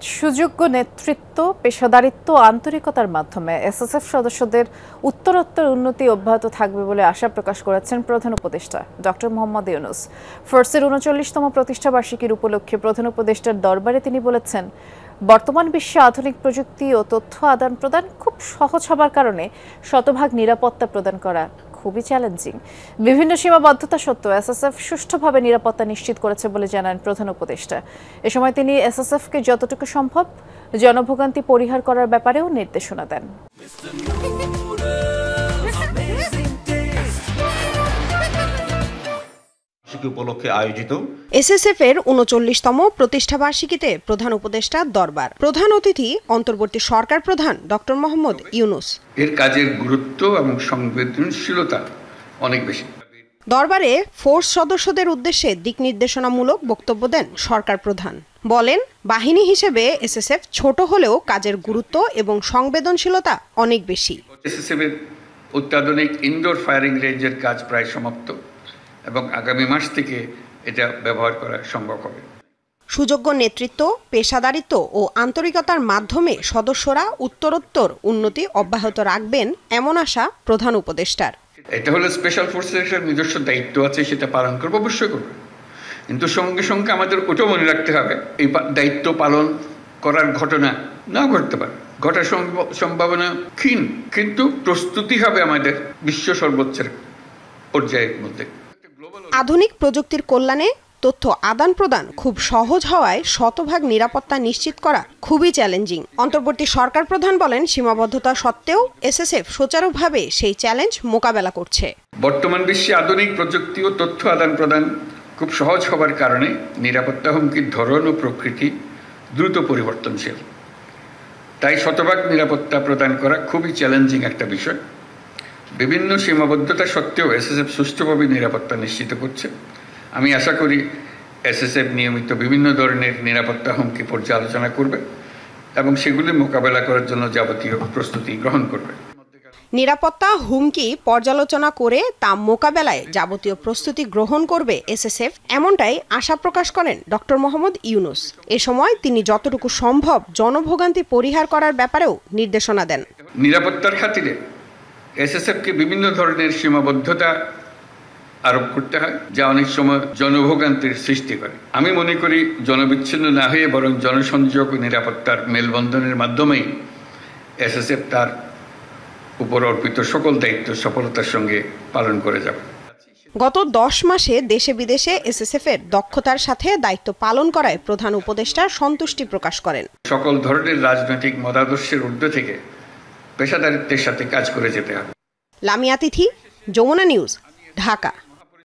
সুযোগ্য নেতৃত্ব, পেশাদারিত্ব ও আন্তরিকতার মাধ্যমে এসএসএফ সদস্যদের উত্তরোত্তর উন্নতি অব্যাহত থাকবে বলে আশা প্রকাশ করেছেন প্রধান উপদেষ্টা ডক্টর মোহাম্মদ ইউনূস। ফোর্সের ৩৯তম প্রতিষ্ঠাবার্ষিকীর উপলক্ষে প্রধান উপদেষ্টার দরবারে তিনি বলেছেন, বর্তমান বিশ্বে আধুনিক প্রযুক্তি ও তথ্য আদান প্রদান খুব সহজ হবার কারণে শতভাগ নিরাপত্তা প্রদান করা খুবই চ্যালেঞ্জিং। বিভিন্ন সীমাবদ্ধতা সত্ত্বেও এসএসএফ সুষ্ঠুভাবে নিরাপত্তা নিশ্চিত করেছে বলে জানান প্রধান উপদেষ্টা। এ সময় তিনি এসএসএফকে যতটুকু সম্ভব জনভোগান্তি পরিহার করার ব্যাপারেও নির্দেশনা দেন। উপলক্ষে আয়োজিত এসএসএফ এর ৩৯তম প্রতিষ্ঠাবার্ষিকীতে প্রধান উপদেষ্টার দরবার। প্রধান অতিথি অন্তর্বর্তী সরকার প্রধান ডক্টর মোহাম্মদ ইউনূস। এর কাজের গুরুত্ব এবং সংবেদনশীলতা অনেক বেশি। দরবারে ফোর্স সদস্যদের উদ্দেশ্যে দিক নির্দেশনামূলক বক্তব্য দেন সরকার প্রধান। বলেন, বাহিনী হিসেবে এসএসএফ ছোট হলেও কাজের গুরুত্ব এবং সংবেদনশীলতা অনেক বেশি। এসএসএফ এর অত্যাধুনিক ইনডোর ফায়ারিং রেঞ্জের কাজ প্রায় সমাপ্ত এবং আগামী মাস থেকে এটা ব্যবহার করা সম্ভব হবে। সুযোগ্য নেতৃত্ব, পেশাদারিত্ব ও আন্তরিকতার মাধ্যমে সদস্যরা উত্তরোত্তর উন্নতি অব্যাহত রাখবেন এমন আশা প্রধান উপদেষ্টার। এটা হলো স্পেশাল ফোর্সের একটা নিজস্ব দায়িত্ব আছে, সেটা পালন করবো, অবশ্যই করবে, কিন্তু সঙ্গে সঙ্গে আমাদের ওটাও মনে রাখতে হবে এই দায়িত্ব পালন করার ঘটনা না ঘটতে পারে, ঘটার সম্ভাবনা ক্ষীণ, কিন্তু প্রস্তুতি হবে আমাদের বিশ্ব সর্বোচ্চের পর্যায়ের মধ্যে। আধুনিক প্রযুক্তির কল্যাণে তথ্য আদান প্রদান খুব সহজ হওয়ায় শতভাগ নিরাপত্তা নিশ্চিত করা খুবই চ্যালেঞ্জিং। অন্তর্বর্তী সরকার প্রধান বলেন, সীমাবদ্ধতা সত্ত্বেও এসএসএফ সুচারুভাবে সেই চ্যালেঞ্জ মোকাবেলা করছে। বর্তমান বিশ্বে আধুনিক প্রযুক্তি ও তথ্য আদান প্রদান খুব সহজ হবার কারণে নিরাপত্তা হুমকির ধরন ও প্রকৃতি দ্রুত পরিবর্তনশীল। তাই শতভাগ নিরাপত্তা প্রদান করা খুবই চ্যালেঞ্জিং একটা বিষয়। বিভিন্ন সীমাবদ্ধতা সত্ত্বেও এসএসএফ সুষ্ঠুভাবে নিরাপত্তা নিশ্চিত করছে। আমি আশা করি এসএসএফ নিয়মিত বিভিন্ন ধরনের নিরাপত্তা হুমকি পর্যালোচনা করবে এবং সেগুলি মোকাবেলা করার জন্য যাবতীয় প্রস্তুতি গ্রহণ করবে। নিরাপত্তা হুমকি পর্যালোচনা করে তা মোকাবেলায় যাবতীয় প্রস্তুতি গ্রহণ করবে এসএসএফ, এমনটাই আশা প্রকাশ করেন ডক্টর মোহাম্মদ ইউনূস। এ সময় তিনি যতটুকু সম্ভব জনভোগান্তি পরিহার করার ব্যাপারেও নির্দেশনা দেন। নিরাপত্তার খাতিরে এসএসএফকে বিভিন্ন ধরনের সীমাবদ্ধতা আরোপ করতে হয়, যা অনেক সময় জনভোগান্তির সৃষ্টি করে। আমি মনে করি জনবিচ্ছিন্ন না হয়ে বরং জনসংযোগ ও নিরাপত্তার মেলবন্ধনের মাধ্যমেই এসএসএফ তার উপর অর্পিত সকল দায়িত্ব সফলতার সঙ্গে পালন করে যাবে। গত 10 মাসে দেশে বিদেশে এসএসএফ এর দক্ষতার সাথে দায়িত্ব পালন করায় প্রধান উপদেষ্টা সন্তুষ্টি প্রকাশ করেন। সকল ধরনের রাজনৈতিক মতাদর্শের ঊর্ধ্বে থেকে পেশাদারিত্বের সাথে কাজ করে যেতে হবে। লামিয়া তিথি, যমুনা নিউজ, ঢাকা।